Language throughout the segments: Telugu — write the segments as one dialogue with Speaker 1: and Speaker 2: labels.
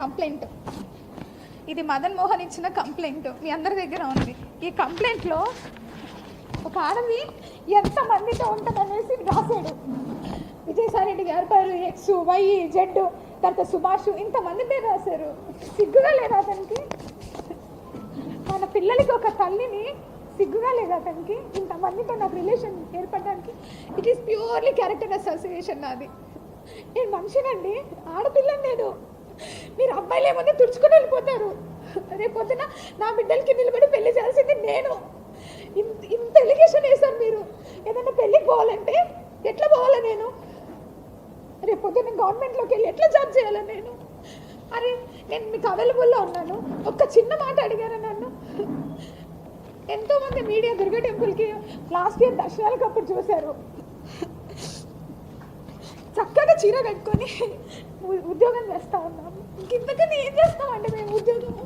Speaker 1: కంప్లైంట్ ఇది మదన్ మోహన్ ఇచ్చిన కంప్లైంట్ మీ అందరి దగ్గర ఉంది. ఈ కంప్లైంట్లో ఒక ఆడది ఎంతమందితో ఉంటుందనేసి రాశాడు. విజయసాయిరెడ్డి గారి పేరు ఎక్స్ వై జెడ్ తర్వాత సుభాష్ ఇంతమంది పేరు రాశారు. సిగ్గుగా లేదా అతనికి? మన పిల్లలకి ఒక తల్లిని సిగ్గుగా లేదా అతనికి? ఇంతమందితో నాకు రిలేషన్ ఏర్పడడానికి it is purely character association. నాది, నేను మనిషినండి, ఆడపిల్లని. నేను మీరు అబ్బాయిలు ఏమన్నా తుడుచుకుని వెళ్ళిపోతారు. రేపొద్దున నా బిడ్డలకి నిలబడి పెళ్లి చేయాల్సింది నేను. ఇంత ఎలిగేషన్ వేశారు మీరు. ఏదైనా పెళ్ళికి పోవాలంటే ఎట్లా పోవాలా? నేను రేపొద్దున గవర్నమెంట్లోకి వెళ్ళి ఎట్లా జాబ్ చేయాలా నేను? అరే నేను మీకు అవైలబుల్లో ఉన్నాను, ఒక్క చిన్న మాట అడిగారా నన్ను? ఎంతోమంది మీడియా దుర్గా టెంపుల్కి లాస్ట్ ఇయర్ దర్శనాలకు అప్పుడు చూశారు. చక్కగా చీర కట్టుకొని ఉద్యోగం చేస్తూ ఉన్నాము. ఇంతకన్నా ఏం చేస్తామండి మేము ఉద్యోగము?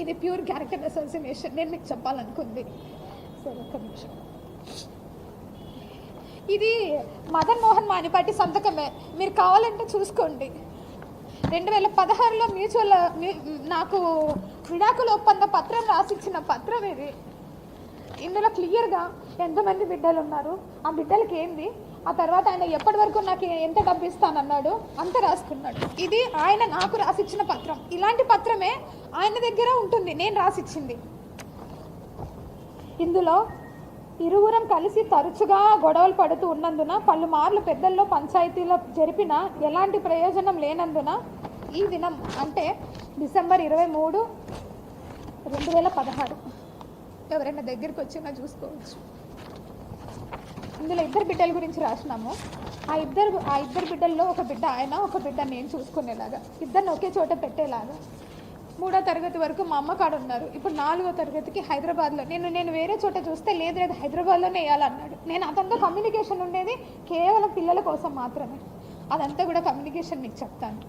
Speaker 1: ఇది ప్యూర్ క్యారెక్టర్ అసోసియేషన్. నేను మీకు చెప్పాలనుకుంది. సరే ఒక్క నిమిషం. ఇది మదన్ మోహన్ మానిపాటి సంతకమే, మీరు కావాలంటే చూసుకోండి. 2016లో నాకు విడాకుల ఒప్పంద పత్రం రాసిచ్చిన పత్రం ఇది. ఇందులో క్లియర్గా ఎంతమంది బిడ్డలు ఉన్నారు, ఆ బిడ్డలకి ఏంది, ఆ తర్వాత ఆయన ఎప్పటి వరకు నాకు ఎంత డబ్బు ఇస్తానన్నాడు అంత రాసుకున్నాడు. ఇది ఆయన నాకు రాసిచ్చిన పత్రం. ఇలాంటి పత్రమే ఆయన దగ్గర ఉంటుంది, నేను రాసిచ్చింది. ఇందులో ఇరువురం కలిసి తరచుగా గొడవలు పడుతూ ఉన్నందున పలుమార్లు పెద్దల్లో పంచాయతీలో జరిపిన ఎలాంటి ప్రయోజనం లేనందున ఈ దినం అంటే డిసెంబర్ 23, 2016 ఎవరైనా దగ్గరికి వచ్చినా చూసుకోవచ్చు. ఇందులో 2 బిడ్డల గురించి రాసినాము. ఆ ఇద్దరు బిడ్డల్లో ఒక బిడ్డ ఆయన, ఒక బిడ్డ నేను చూసుకునేలాగా, ఇద్దరిని ఒకే చోట పెట్టేలాగా. 3వ తరగతి వరకు మా అమ్మ కాడ ఉన్నారు. ఇప్పుడు 4వ తరగతికి హైదరాబాద్లో నేను వేరే చోట చూస్తే లేదు హైదరాబాద్లోనే వేయాలన్నాడు. నేను అతనితో కమ్యూనికేషన్ ఉండేది కేవలం పిల్లల కోసం మాత్రమే. అదంతా కూడా కమ్యూనికేషన్ మీకు చెప్తాను.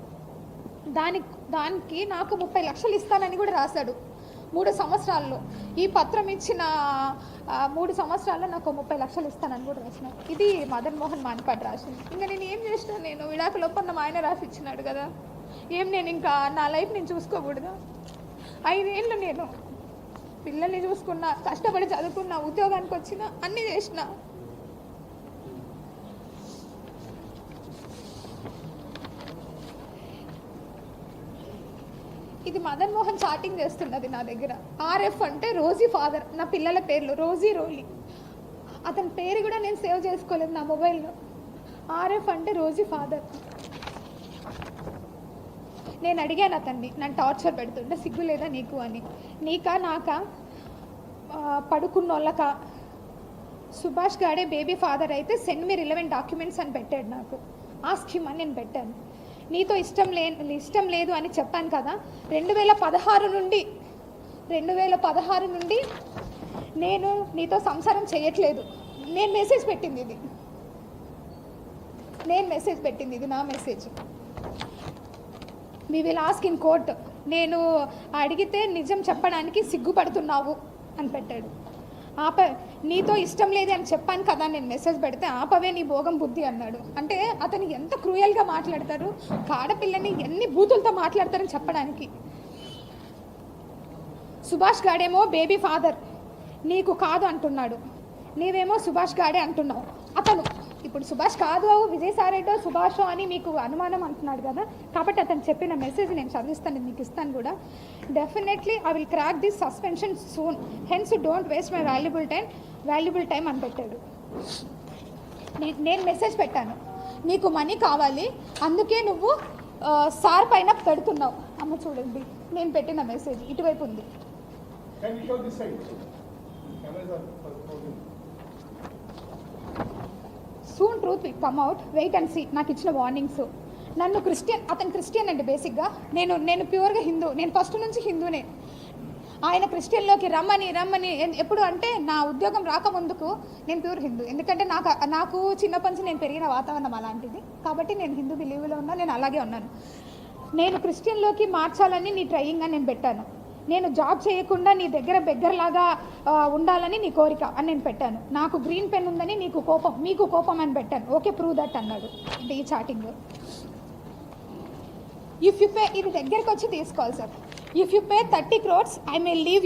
Speaker 1: దానికి నాకు 30 లక్షలు ఇస్తానని కూడా రాశాడు 3 సంవత్సరాల్లో. ఈ పత్రం ఇచ్చిన 3 సంవత్సరాల్లో నాకు 30 లక్షలు ఇస్తానని కూడా రాసిన. ఇది మదన్ మోహన్ మానిపాటి రాసింది. ఇంకా నేను ఏం చేసినా? నేను విడాకుల ఒప్పందం ఆయన రాసి ఇచ్చినాడు కదా, ఏం నేను ఇంకా నా లైఫ్ నేను చూసుకోకూడదా? 5 ఏళ్ళు నేను పిల్లల్ని చూసుకున్నా, కష్టపడి చదువుకున్నా, ఉద్యోగానికి వచ్చిన, అన్నీ చేసిన. ఇది మదన్ మోహన్ చాటింగ్ చేస్తున్నది నా దగ్గర. RF అంటే రోజీ ఫాదర్, నా పిల్లల పేర్లు రోజీ, రోలీ. అతని పేరు కూడా నేను సేవ్ చేసుకోలేదు నా మొబైల్లో. RF అంటే రోజీ ఫాదర్. నేను అడిగాను అతన్ని, నన్ను టార్చర్ పెడుతుంటే సిగ్గు లేదా నీకు అని. నీకా నాకా పడుకున్న వాళ్ళకా? సుభాష్ గాడే బేబీ ఫాదర్ అయితే సెండ్ మీ రిలవెంట్ డాక్యుమెంట్స్ అని పెట్టాడు నాకు. ఆస్క్ హిమ్ అని నేను పెట్టాను. నీతో ఇష్టం లేదు అని చెప్పాను కదా. 2016 నుండి నేను నీతో సంసారం చేయట్లేదు. నేను మెసేజ్ పెట్టింది ఇది నా message. Me will ask in court. నేను అడిగితే నిజం చెప్పడానికి సిగ్గుపడుతున్నావు అని పెట్టాడు. నీతో ఇష్టం లేదు అని చెప్పాను కదా నేను మెసేజ్ పెడితే, ఆపవే నీ భోగం బుద్ధి అన్నాడు. అంటే అతను ఎంత క్రూయల్గా మాట్లాడతారు, ఆడపిల్లని ఎన్ని బూతులతో మాట్లాడతారని చెప్పడానికి. సుభాష్ గాడేమో బేబీ ఫాదర్ నీకు కాదు అంటున్నాడు, నీవేమో సుభాష్ గాడే అంటున్నావు. అతను ఇప్పుడు సుభాష్ కాదు విజయసాయిరెడ్డో సుభాషో అని మీకు అనుమానం అంటున్నాడు కదా, కాబట్టి అతను చెప్పిన మెసేజ్ నేను చదివిస్తాను, మీకు ఇస్తాను కూడా. Definitely I will crack this suspension soon, hence don't waste my valuable time అని పెట్టాడు. నేను మెసేజ్ పెట్టాను, నీకు మనీ కావాలి అందుకే నువ్వు సార్ పైన పెడుతున్నావు. అమ్మ చూడండి, నేను పెట్టిన మెసేజ్ ఇటువైపు ఉంది. Soon truth will come out, wait and see. నాకు ఇచ్చిన వార్నింగ్స్. నన్ను అతను క్రిస్టియన్ అండి బేసిక్గా. నేను ప్యూర్గా హిందూ, నేను ఫస్ట్ నుంచి హిందూనే. ఆయన క్రిస్టియన్లోకి రమ్మని ఎప్పుడు అంటే నా ఉద్యోగం రాకముందుకు నేను ప్యూర్ హిందూ. ఎందుకంటే నాకు చిన్నప్పటి నుంచి నేను పెరిగిన వాతావరణం అలాంటిది, కాబట్టి నేను హిందూ బిలీవ్లో ఉన్నా, నేను అలాగే ఉన్నాను. నేను క్రిస్టియన్లోకి మార్చాలని నీ ట్రయింగ్ అని నేను పెట్టాను. నేను జాబ్ చేయకుండా నీ దగ్గర బెగ్గరలాగా ఉండాలని నీ కోరిక అని నేను పెట్టాను. నాకు గ్రీన్ పెన్ ఉందని మీకు కోపం అని పెట్టాను. ఓకే ప్రూవ్ దట్ అన్నాడు. అంటే ఈ చాటింగ్ ఇఫ్ యూ పే, ఇది దగ్గరకు వచ్చి తీసుకోవాలి sir. If you pay 30 crores, I may leave